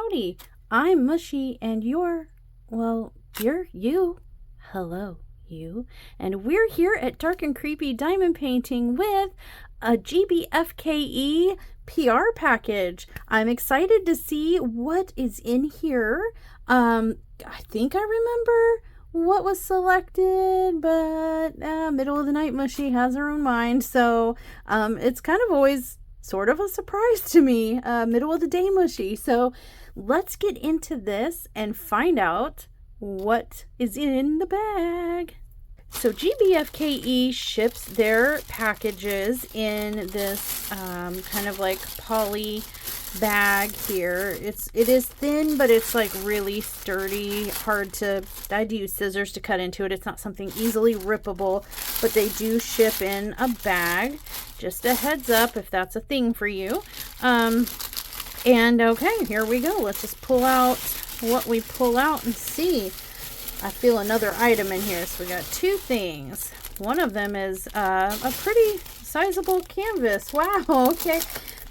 Howdy, I'm Mushy and you're you. Hello, you. And we're here at Dark and Creepy Diamond Painting with a GBFKE PR package. I'm excited to see what is in here. I think I remember what was selected, but middle of the night Mushy has her own mind, so it's kind of always sort of a surprise to me, middle of the day Mushy. So let's get into this and find out what is in the bag. So GBFKE ships their packages in this kind of like poly bag here. It is thin, but it's like really sturdy, hard to, I had to use scissors to cut into it. It's not something easily rippable, but they do ship in a bag. Just a heads up if that's a thing for you. And okay, here we go. Let's just pull out what we pull out and see. I feel another item in here. So we got two things. One of them is a pretty sizable canvas. Wow, okay.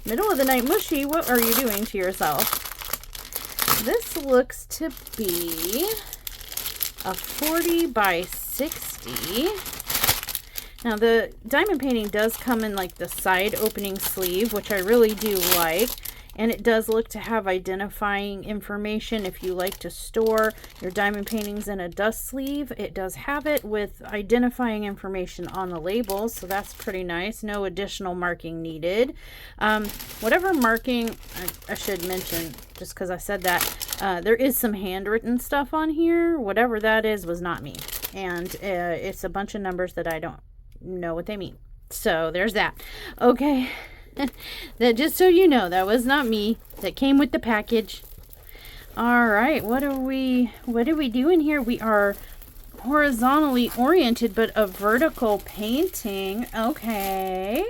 Middle of the night Mushy, what are you doing to yourself? This looks to be a 40 by 60. Now the diamond painting does come in like the side opening sleeve, which I really do like. And it does look to have identifying information if you like to store your diamond paintings in a dust sleeve. It does have it with identifying information on the labels, so that's pretty nice. No additional marking needed. Whatever marking, I should mention, just because I said that, there is some handwritten stuff on here. Whatever that is was not me. And it's a bunch of numbers that I don't know what they mean. So there's that. Okay. That, just so you know, that was not me. That came with the package. All right, what are we doing here? We are horizontally oriented, but a vertical painting. Okay.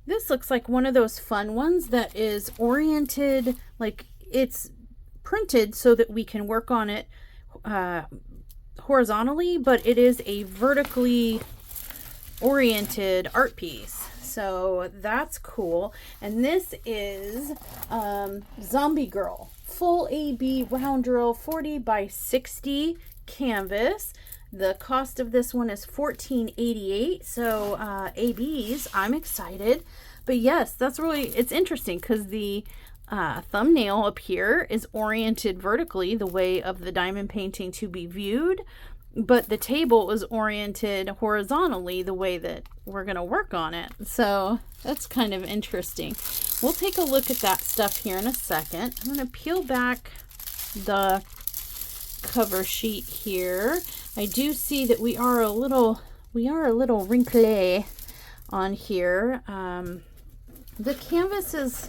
This looks like one of those fun ones that is oriented, like it's printed so that we can work on it horizontally, but it is a vertically oriented art piece. So that's cool. And this is Zombie Girl, full AB round drill, 40 by 60 canvas. The cost of this one is $14.88. So ABs, I'm excited. But yes, that's really, it's interesting because the thumbnail up here is oriented vertically, the way of the diamond painting to be viewed. But the table is oriented horizontally, the way that we're going to work on it. So that's kind of interesting. We'll take a look at that stuff here in a second. I'm going to peel back the cover sheet here. I do see that we are a little wrinkly on here. The canvas is,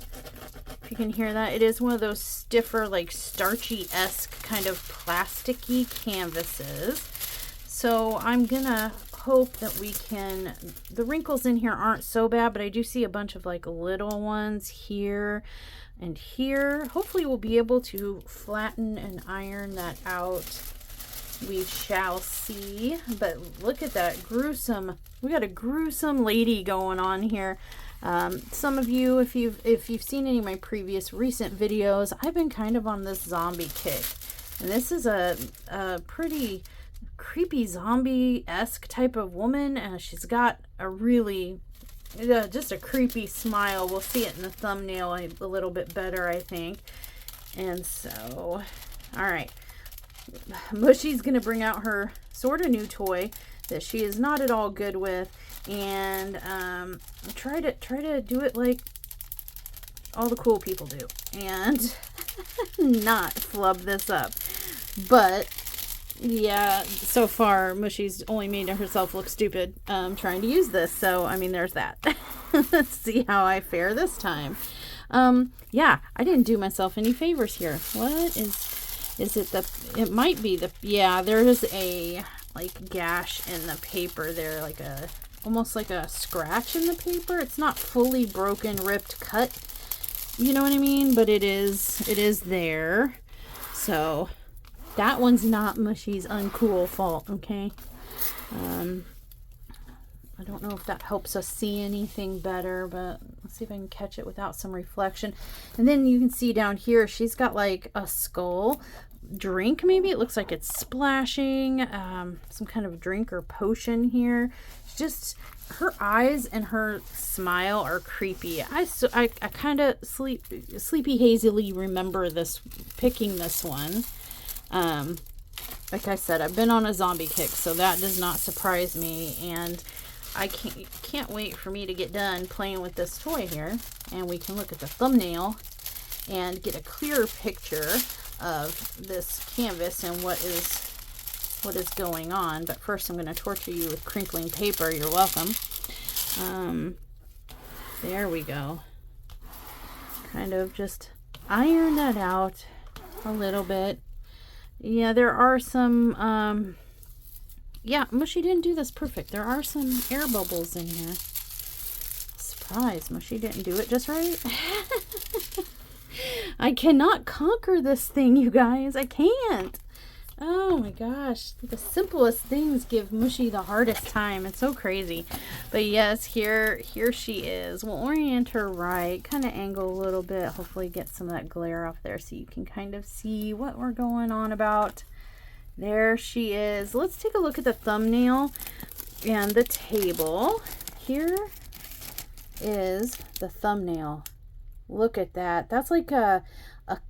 if you can hear that, it is one of those stiffer, like starchy-esque kind of plasticky canvases. So I'm gonna hope that we can, the wrinkles in here aren't so bad, but I do see a bunch of like little ones here and here. Hopefully we'll be able to flatten and iron that out. We shall see. But look at that gruesome, we got a gruesome lady going on here. Some of you, if you've seen any of my previous recent videos, I've been kind of on this zombie kick. And this is a pretty creepy zombie-esque type of woman. She's got a really, just a creepy smile. We'll see it in the thumbnail a little bit better, I think. And so, all right. Mushy's going to bring out her sort of new toy that she is not at all good with. And try to do it like all the cool people do. And not flub this up. But yeah, so far Mushy's only made herself look stupid trying to use this. So I mean, there's that. Let's see how I fare this time. Yeah, I didn't do myself any favors here. What is it? It might be the, yeah, there is a like gash in the paper there, like a almost like a scratch in the paper. It's not fully broken, ripped, cut, you know what I mean, but it is there. So that one's not Mushy's uncool fault, okay? I don't know if that helps us see anything better, but let's see if I can catch it without some reflection. And then you can see down here, she's got like a skull drink, maybe. It looks like it's splashing, some kind of drink or potion here. Just her eyes and her smile are creepy. I kind of sleepy hazily remember this, picking this one. Like I said, I've been on a zombie kick, so that does not surprise me, and I can't wait for me to get done playing with this toy here, and we can look at the thumbnail and get a clearer picture of this canvas and what is going on. But first I'm going to torture you with crinkling paper. You're welcome. There we go. Kind of just iron that out a little bit. Yeah, there are some yeah, Mushy didn't do this perfect. There are some air bubbles in here. Surprise, Mushy didn't do it just right. I cannot conquer this thing, you guys. I can't. Oh my gosh. The simplest things give Mushy the hardest time. It's so crazy. But yes, here she is. We'll orient her right. Kind of angle a little bit. Hopefully get some of that glare off there so you can kind of see what we're going on about. There she is. Let's take a look at the thumbnail and the table. Here is the thumbnail. Look at that. That's like a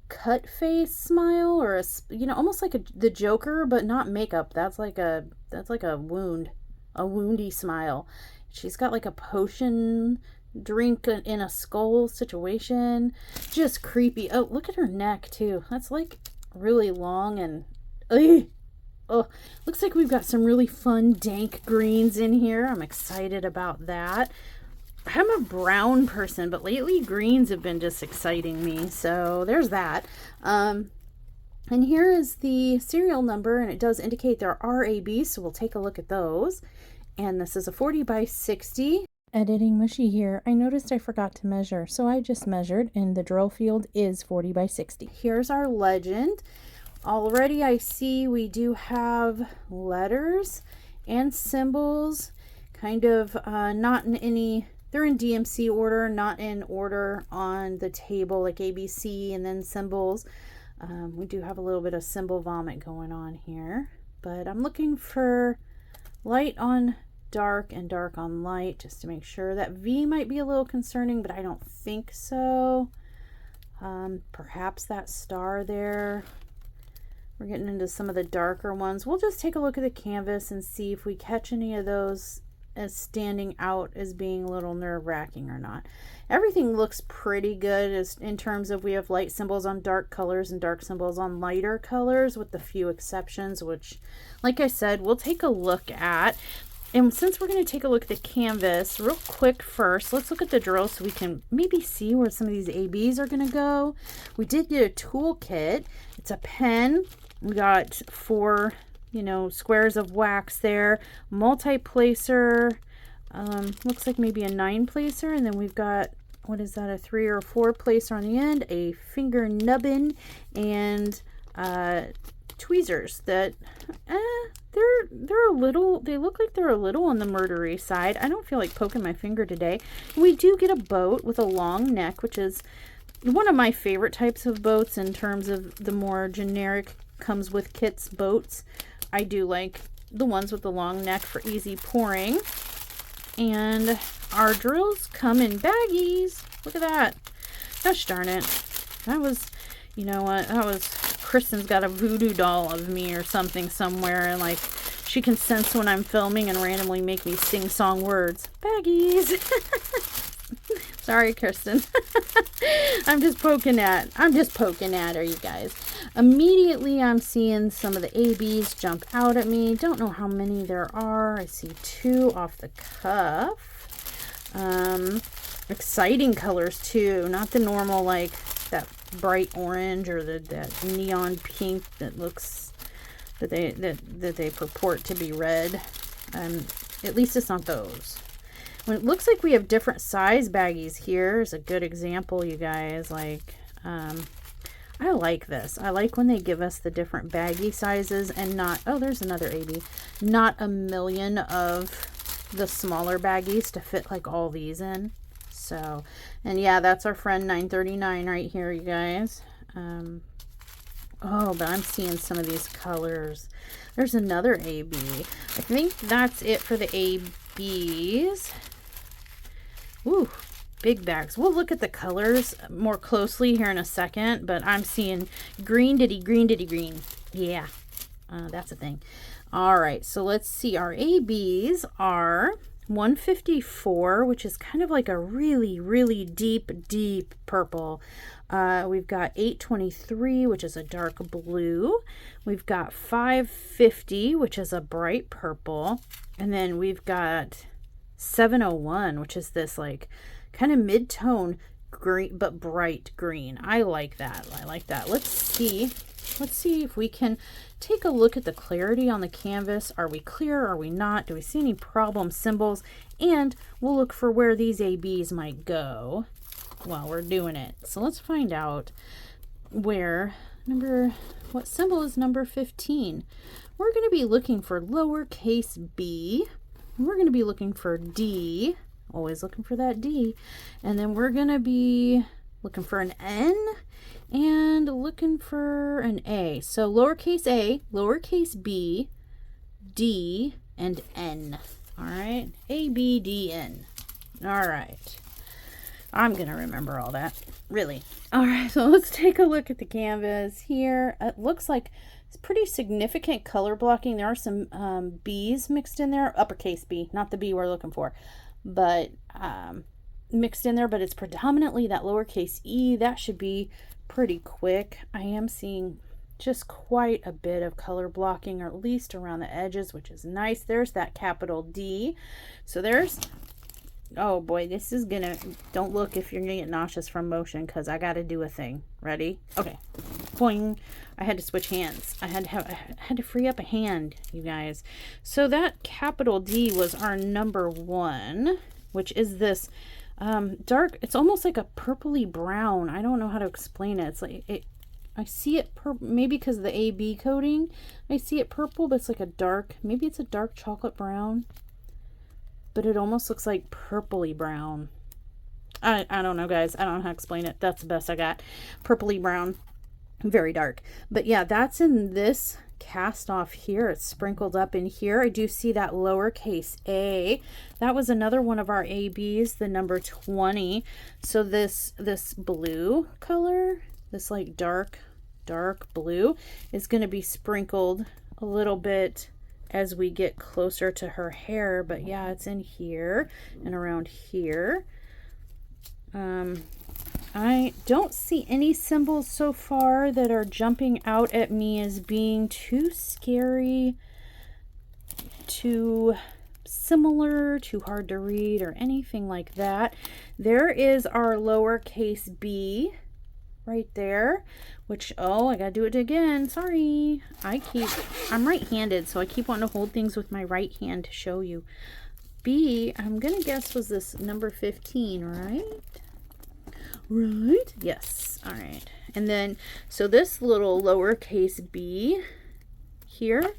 cut face smile, or almost like the Joker, but not makeup. That's like a woundy smile. She's got like a potion drink in a skull situation. Just creepy. Oh, look at her neck too. That's like really long and oh, looks like we've got some really fun dank greens in here. I'm excited about that. I'm a brown person, but lately greens have been just exciting me. So there's that. And here is the serial number, and it does indicate there are ABs, so we'll take a look at those. And this is a 40 by 60. Editing Mushy here. I noticed I forgot to measure, so I just measured, and the drill field is 40 by 60. Here's our legend. Already I see we do have letters and symbols, kind of not in any... They're in DMC order, not in order on the table, like ABC and then symbols. We do have a little bit of symbol vomit going on here. But I'm looking for light on dark and dark on light, just to make sure. That V might be a little concerning, but I don't think so. Perhaps that star there. We're getting into some of the darker ones. We'll just take a look at the canvas and see if we catch any of those as standing out as being a little nerve-wracking or not. Everything looks pretty good in terms of we have light symbols on dark colors and dark symbols on lighter colors, with the few exceptions, which, like I said, we'll take a look at. And since we're going to take a look at the canvas real quick first, let's look at the drill so we can maybe see where some of these ABs are going to go. We did get a toolkit. It's a pen. We got 4 squares of wax there, multi-placer, looks like maybe a 9-placer, and then we've got, what is that, a 3 or 4 placer on the end, a finger nubbin, and tweezers that they're a little, they look like they're a little on the murdery side. I don't feel like poking my finger today. We do get a boat with a long neck, which is one of my favorite types of boats in terms of the more generic comes with kits boats. I do like the ones with the long neck for easy pouring. And our drills come in baggies. Look at that. Gosh darn it. That was, you know what, that was, Kristen's got a voodoo doll of me or something somewhere, and like she can sense when I'm filming and randomly make me sing song words. Baggies. Sorry, Kristen. I'm just poking at her, you guys. Immediately I'm seeing some of the ABs jump out at me. Don't know how many there are. I see 2 off the cuff. Exciting colors too, not the normal like that bright orange or that neon pink that looks that they purport to be red. At least it's not those. When it looks like we have different size baggies here is a good example, you guys. Like I like this. I like when they give us the different baggie sizes and not, oh, there's another AB, not a million of the smaller baggies to fit like all these in. So, and yeah, that's our friend 939 right here, you guys. Oh, but I'm seeing some of these colors. There's another AB. I think that's it for the ABs. Ooh, big bags. We'll look at the colors more closely here in a second, but I'm seeing green diddy green. Yeah, that's a thing. All right, so let's see. Our ABs are 154, which is kind of like a really, really deep purple. We've got 823, which is a dark blue. We've got 550, which is a bright purple. And then we've got 701, which is this like kind of mid-tone green, but bright green. I like that. I like that. Let's see if we can take a look at the clarity on the canvas. Are we clear? Are we not? Do we see any problem symbols? And we'll look for where these ABs might go while we're doing it. So let's find out where what symbol is number 15. We're going to be looking for lowercase b. We're going to be looking for D. Always looking for that D. And then we're going to be looking for an N and looking for an A. So lowercase a, lowercase b, D, and N. All right. A, B, D, N. All right. I'm going to remember all that. Really. All right. So let's take a look at the canvas here. It looks like it's pretty significant color blocking. There are some B's mixed in there. Uppercase B, not the B we're looking for, but mixed in there. But it's predominantly that lowercase e. That should be pretty quick. I am seeing just quite a bit of color blocking, or at least around the edges, which is nice. There's that capital D. So there's, oh boy, this is gonna, don't look if you're gonna get nauseous from motion, because I gotta do a thing. Ready? Okay. Boing. I had to switch hands. I had to free up a hand, you guys. So that capital D was our number 1, which is this dark, it's almost like a purpley brown. I don't know how to explain it. It's like I see it maybe because of the AB coating. I see it purple, but it's like a dark, maybe it's a dark chocolate brown, but it almost looks like purpley brown. I don't know, guys. I don't know how to explain it. That's the best I got. Purpley brown, very dark. But yeah, that's in this cast off here. It's sprinkled up in here. I do see that lowercase a. That was another one of our ABs, the number 20. So this blue color, this like dark blue, is going to be sprinkled a little bit as we get closer to her hair. But yeah, it's in here and around here. I don't see any symbols so far that are jumping out at me as being too scary, too similar, too hard to read, or anything like that. There is our lowercase b right there, which, oh, I gotta do it again. Sorry. I'm right-handed, so I keep wanting to hold things with my right hand to show you. B, I'm gonna guess was this number 15, right? Right? Yes. All right. And then, so this little lowercase b here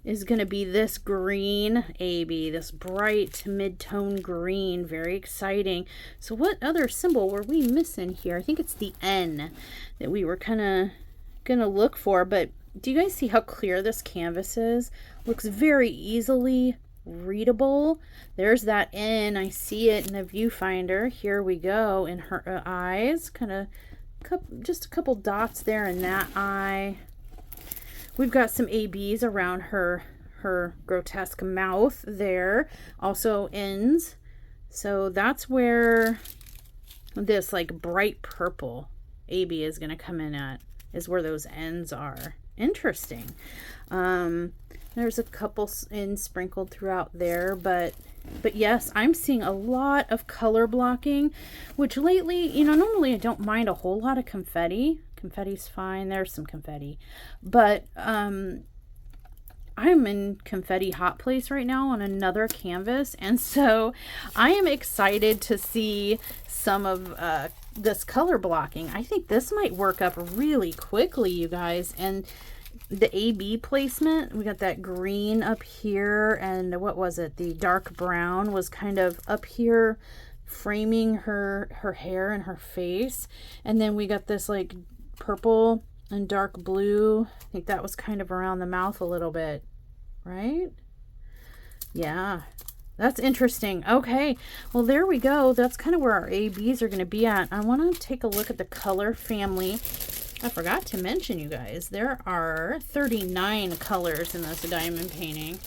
is going to be this green AB, this bright mid-tone green. Very exciting. So what other symbol were we missing here? I think it's the N that we were kind of going to look for. But do you guys see how clear this canvas is? Looks very easily readable. There's that N. I see it in the viewfinder. Here we go in her eyes. Kind of just a couple dots there in that eye. We've got some ABs around her grotesque mouth there. Also N's. So that's where this like bright purple AB is going to come in at, is where those N's are. Interesting. There's a couple in sprinkled throughout there, but yes, I'm seeing a lot of color blocking, which lately, you know, normally I don't mind a whole lot of confetti. Confetti's fine. There's some confetti, but I'm in confetti hot place right now on another canvas, and so I am excited to see some of this color blocking. I think this might work up really quickly, you guys, and the AB placement. We got that green up here, and what was it? The dark brown was kind of up here framing her hair and her face. And then we got this like purple and dark blue. I think that was kind of around the mouth a little bit, right? Yeah, that's interesting. Okay, well, there we go. That's kind of where our ABs are going to be at. I want to take a look at the color family. I forgot to mention, you guys, there are 39 colors in this diamond painting.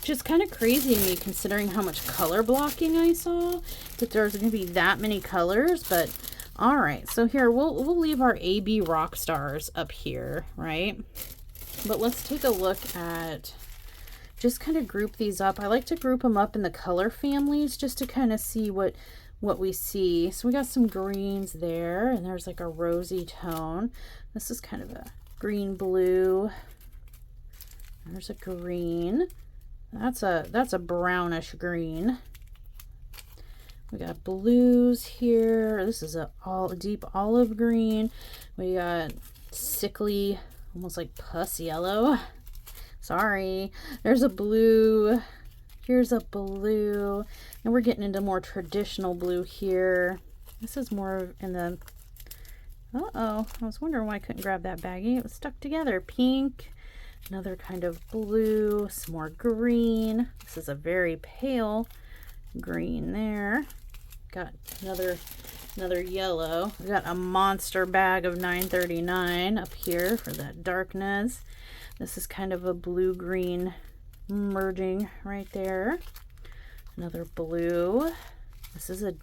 Just kind of crazy to me considering how much color blocking I saw, that there's going to be that many colors. But all right, so here we'll leave our AB rock stars up here, right? But let's take a look at, just kind of group these up. I like to group them up in the color families just to kind of see what we see. So we got some greens there, and there's like a rosy tone. This is kind of a green blue. There's a green. That's a brownish green. We got blues here. This is a deep olive green. We got sickly, almost like pus yellow. Sorry. There's a blue. Here's a blue. And we're getting into more traditional blue here. This is more in the... Uh-oh. I was wondering why I couldn't grab that baggie. It was stuck together. Pink. Another kind of blue. Some more green. This is a very pale green there. Got another yellow. We got a monster bag of 9.39 up here for that darkness. This is kind of a blue-green merging right there. Another blue. This is a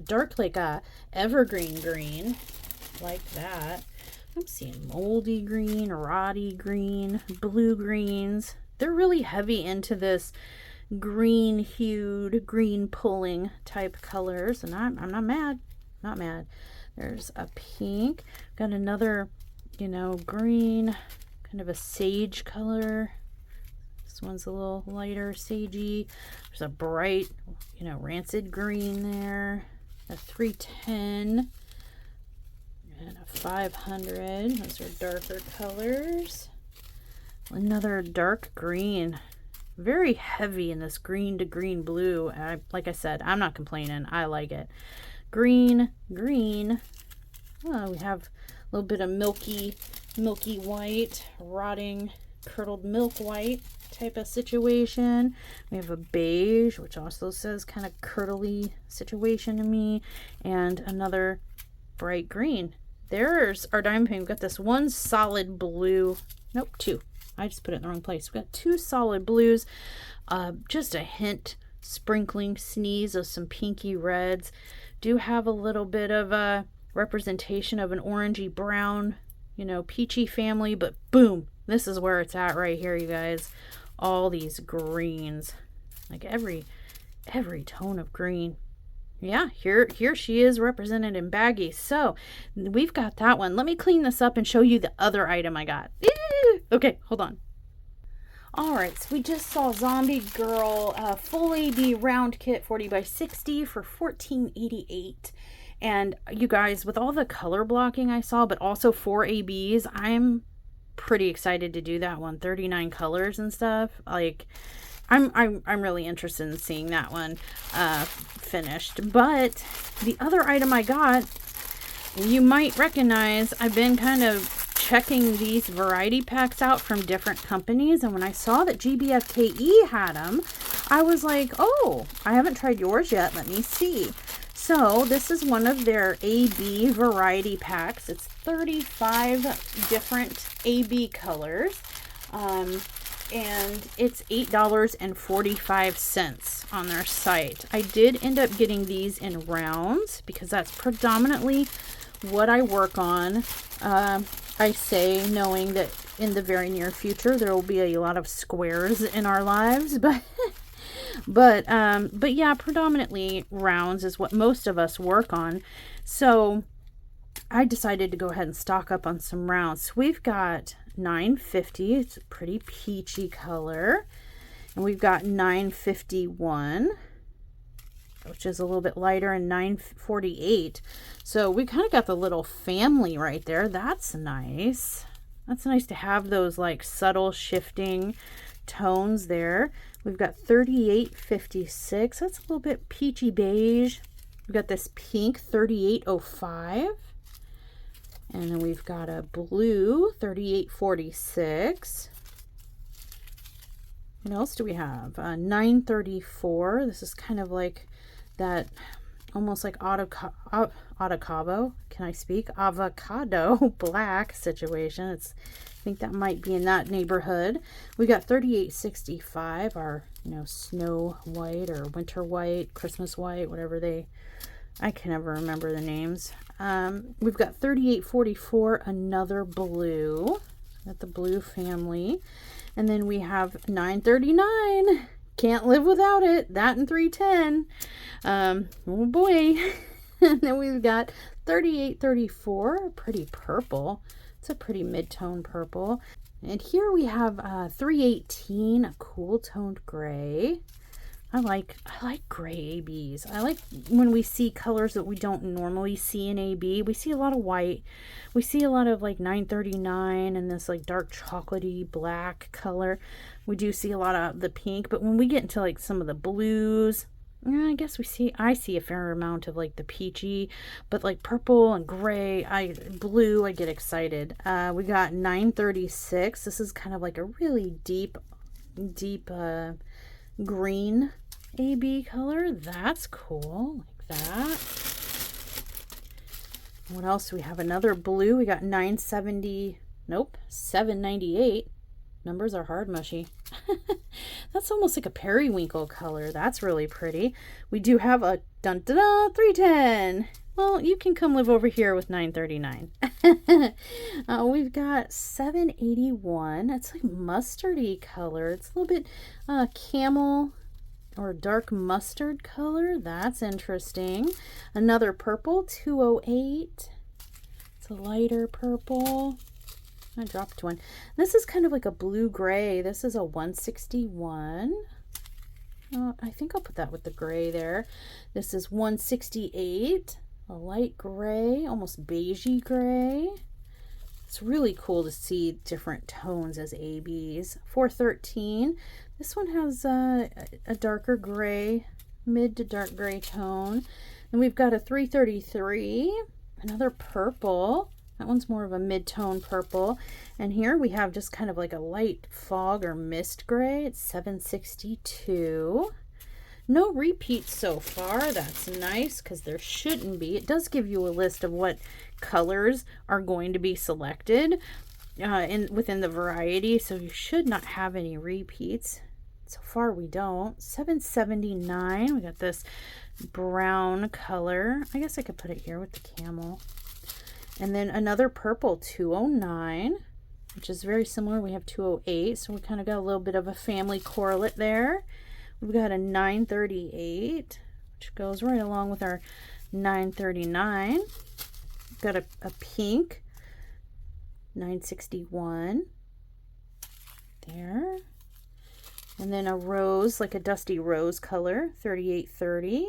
dark, like a evergreen green, like that. I'm seeing moldy green, roddy green, blue greens. They're really heavy into this green hued, green pulling type colors, and I'm not mad. Not mad. There's a pink. Got another, green, kind of a sage color. This one's a little lighter, sagey. There's a bright, rancid green there. A 310 and a 500. Those are darker colors. Another dark green. Very heavy in this green to green blue. Like I said, I'm not complaining. I like it. Green. Oh, we have a little bit of milky white, rotting, curdled milk white type of situation. We have a beige, which also says kind of curdly situation to me, and another bright green. There's our diamond paint. We've got this one solid blue. Nope, two. I just put it in the wrong place. We've got two solid blues, just a hint, sprinkling, sneeze of some pinky reds. Do have a little bit of a representation of an orangey brown, peachy family, but boom, this is where it's at right here, you guys. All these greens, like every tone of green. Yeah, here she is represented in baggies. So we've got that one. Let me clean this up and show you the other item I got. Okay, hold on. All right, so we just saw Zombie Girl full AB round kit 40 by 60 for $14.88. And you guys, with all the color blocking I saw, but also 4 ABs, I'm pretty excited to do that one. 39 colors and stuff. Like, I'm really interested in seeing that one finished. But the other item I got, you might recognize. I've been kind of checking these variety packs out from different companies, and when I saw that GBFKE had them, I was like, oh, I haven't tried yours yet. Let me see. So this is one of their AB variety packs. It's 35 different AB colors. And it's $8.45 on their site. I did end up getting these in rounds because that's predominantly what I work on. I say knowing that in the very near future there will be a lot of squares in our lives, but yeah, predominantly rounds is what most of us work on. So I decided to go ahead and stock up on some rounds. So we've got 950. It's a pretty peachy color. And we've got 951, which is a little bit lighter, and 948. So we kind of got the little family right there. That's nice. That's nice to have those like subtle shifting tones there. We've got 3856. That's a little bit peachy beige. We've got this pink 3805. And then we've got a blue 3846. What else do we have? 934. This is kind of like that, almost like avocado. Can I speak? Avocado black situation. I think that might be in that neighborhood. We got 3865, our snow white or winter white, Christmas white, whatever I can never remember the names. We've got 3844, another blue. Got the blue family. And then we have 939. Can't live without it. That and 310. Oh boy. And then we've got 3834, pretty purple. It's a pretty mid-tone purple. And here we have 318, a cool toned gray. I like gray ABs. I like when we see colors that we don't normally see in AB. We see a lot of white. We see a lot of like 939 and this like dark chocolatey black color. We do see a lot of the pink, but when we get into like some of the blues, I guess I see a fair amount of like the peachy, but like purple and gray, blue, I get excited. We got 936. This is kind of like a really deep green AB color. That's cool, like that. What else do we have? Another blue. We got 798. Numbers are hard, mushy. That's almost like a periwinkle color. That's really pretty. We do have a 310. Well, you can come live over here with 939. We've got 781. It's like mustardy color. It's a little bit camel or dark mustard color. That's interesting. Another purple, 208. It's a lighter purple. I dropped one. This is kind of like a blue-gray. This is a 161. I think I'll put that with the gray there. This is 168. A light gray, almost beigey gray. It's really cool to see different tones as ABs. 413. This one has a darker gray, mid to dark gray tone. And we've got a 333. Another purple. That one's more of a mid-tone purple. And here we have just kind of like a light fog or mist gray. It's 762. No repeats so far. That's nice because there shouldn't be. It does give you a list of what colors are going to be selected within the variety. So you should not have any repeats. So far we don't. 779. We got this brown color. I guess I could put it here with the camel. And then another purple, 209, which is very similar. We have 208, so we kind of got a little bit of a family correlate there. We've got a 938, which goes right along with our 939. We've got a pink, 961, there. And then a rose, like a dusty rose color, 3830.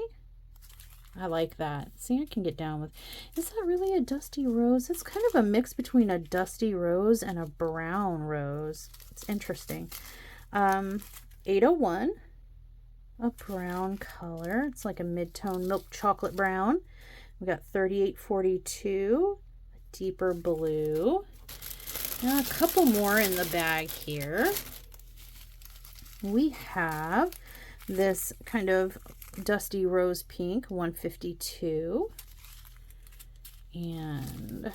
I like that. See, I can get down with. Is that really a dusty rose? It's kind of a mix between a dusty rose and a brown rose. It's interesting. 801, a brown color. It's like a mid-tone milk chocolate brown. We got 3842, a deeper blue. Now a couple more in the bag here. We have this kind of dusty rose pink, 152, and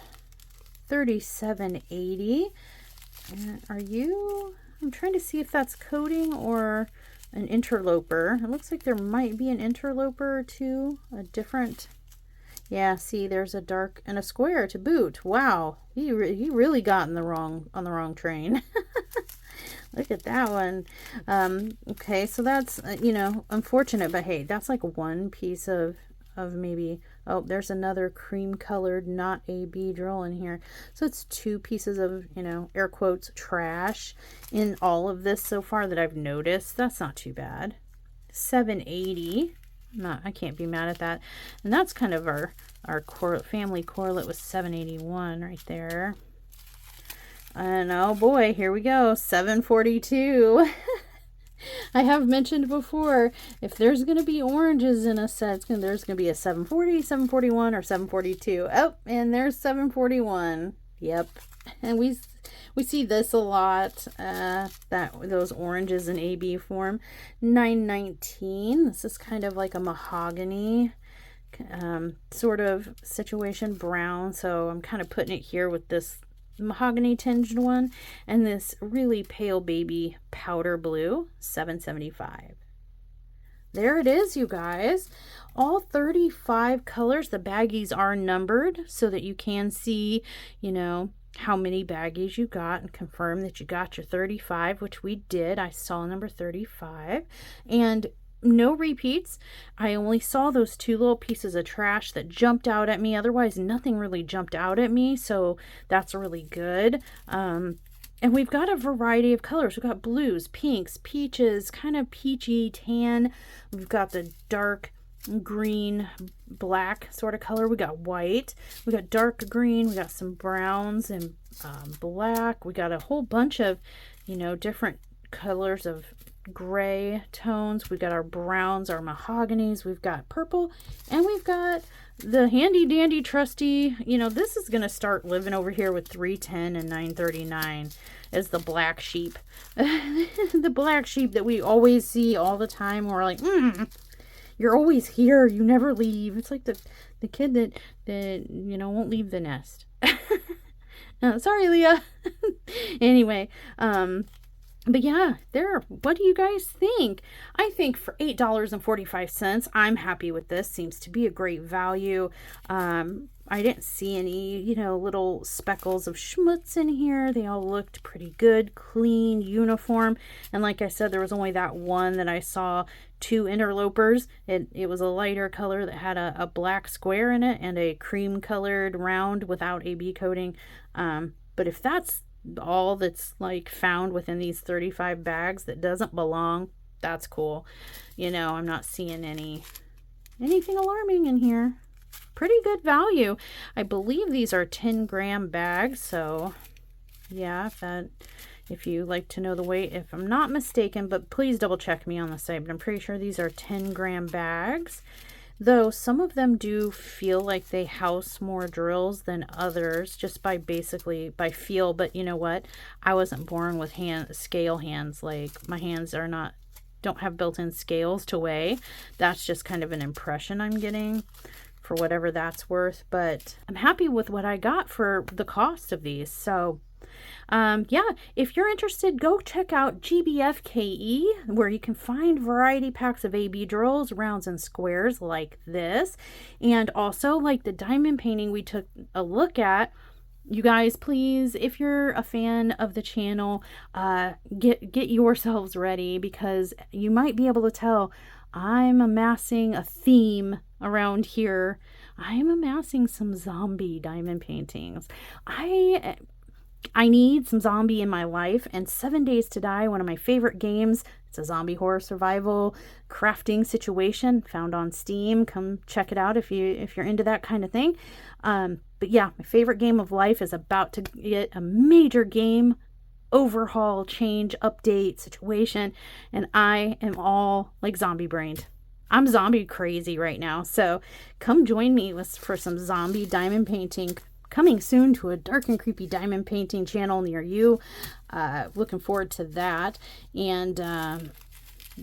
3780. I'm trying to see if that's coating or an interloper. It looks like there might be an interloper or two, a different. Yeah, see, there's a dark and a square to boot. Wow, he really got on the wrong train. Look at that one. Okay, so that's, unfortunate, but hey, that's like one piece of maybe, oh, there's another cream colored, not AB drill in here. So it's two pieces of, air quotes, trash in all of this so far that I've noticed. That's not too bad. 780. I can't be mad at that. And that's kind of our family correlate with 781 right there. And oh boy, here we go, 742. I have mentioned before, if there's going to be oranges in a set, there's going to be a 740, 741, or 742. Oh, and there's 741. Yep. And we see this a lot, those oranges in AB form. 919. This is kind of like a mahogany sort of situation, brown. So I'm kind of putting it here with this mahogany tinged one, and this really pale baby powder blue, 775. There it is, you guys. All 35 colors. The baggies are numbered so that you can see, you know, how many baggies you got and confirm that you got your 35, which we did. I saw number 35. And no repeats. I only saw those two little pieces of trash that jumped out at me. Otherwise, nothing really jumped out at me. So that's really good. And we've got a variety of colors. We've got blues, pinks, peaches, kind of peachy tan. We've got the dark green, black sort of color. We got white. We got dark green. We got some browns and black. We got a whole bunch of, you know, different colors of gray tones. We've got our browns, our mahoganies, we've got purple, and we've got the handy dandy trusty, you know, this is going to start living over here with 310 and 939 as the black sheep. The black sheep that we always see all the time. We're like, you're always here, you never leave. It's like the kid that you know, won't leave the nest. Sorry, Leah. Anyway, but yeah, what do you guys think? I think for $8.45, I'm happy with this. Seems to be a great value. I didn't see any, you know, little speckles of schmutz in here. They all looked pretty good, clean, uniform. And like I said, there was only that one that I saw, two interlopers. It was a lighter color that had a black square in it and a cream colored round without AB coating. But if that's all that's like found within these 35 bags that doesn't belong, that's cool. You know, I'm not seeing anything alarming in here. Pretty good value. I believe these are 10-gram bags, so yeah, if you like to know the weight, if I'm not mistaken, but please double check me on the site, but I'm pretty sure these are 10-gram bags. Though some of them do feel like they house more drills than others, just by feel. But you know what? I wasn't born with scale hands. Like, my hands don't have built-in scales to weigh. That's just kind of an impression I'm getting, for whatever that's worth. But I'm happy with what I got for the cost of these. So yeah, if you're interested, go check out GBFKE, where you can find variety packs of AB drills, rounds, and squares like this. And also, like the diamond painting we took a look at. You guys, please, if you're a fan of the channel, get yourselves ready, because you might be able to tell I'm amassing a theme around here. I'm amassing some zombie diamond paintings. I need some zombie in my life, and 7 Days to Die, one of my favorite games. It's a zombie horror survival crafting situation found on Steam. Come check it out if you're into that kind of thing. But yeah, my favorite game of life is about to get a major game overhaul, change, update situation, and I am all like zombie brained. I'm zombie crazy right now, so come join me for some zombie diamond painting. Coming soon to a dark and creepy diamond painting channel near you. Looking forward to that. And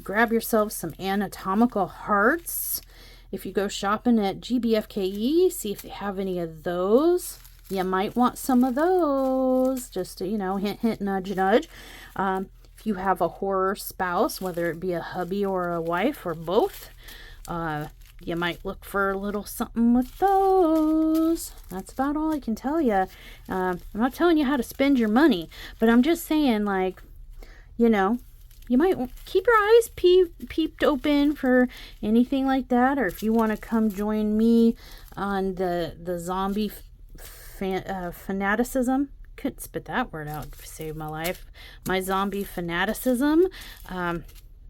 grab yourself some anatomical hearts. If you go shopping at GBFKE, see if they have any of those. You might want some of those. Just to, you know, hint, hint, nudge, nudge. If you have a horror spouse, whether it be a hubby or a wife or both, you might look for a little something with those. That's about all I can tell you. I'm not telling you how to spend your money, but I'm just saying, like, you know, you might keep your eyes peeped open for anything like that. Or if you want to come join me on the zombie fanaticism. Couldn't spit that word out to save my life. My zombie fanaticism.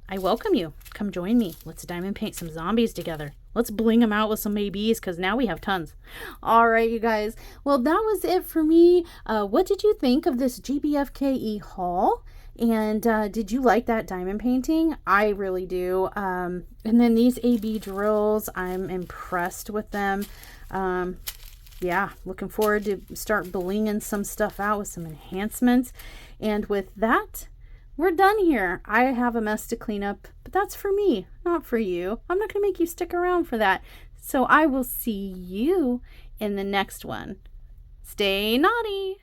I welcome you. Come join me. Let's diamond paint some zombies together. Let's bling them out with some ABs because now we have tons. All right, you guys. Well, that was it for me. What did you think of this GBFKE haul? And did you like that diamond painting? I really do. And then these AB drills, I'm impressed with them. Yeah, looking forward to start blinging some stuff out with some enhancements. And with that, we're done here. I have a mess to clean up, but that's for me, not for you. I'm not going to make you stick around for that. So I will see you in the next one. Stay naughty.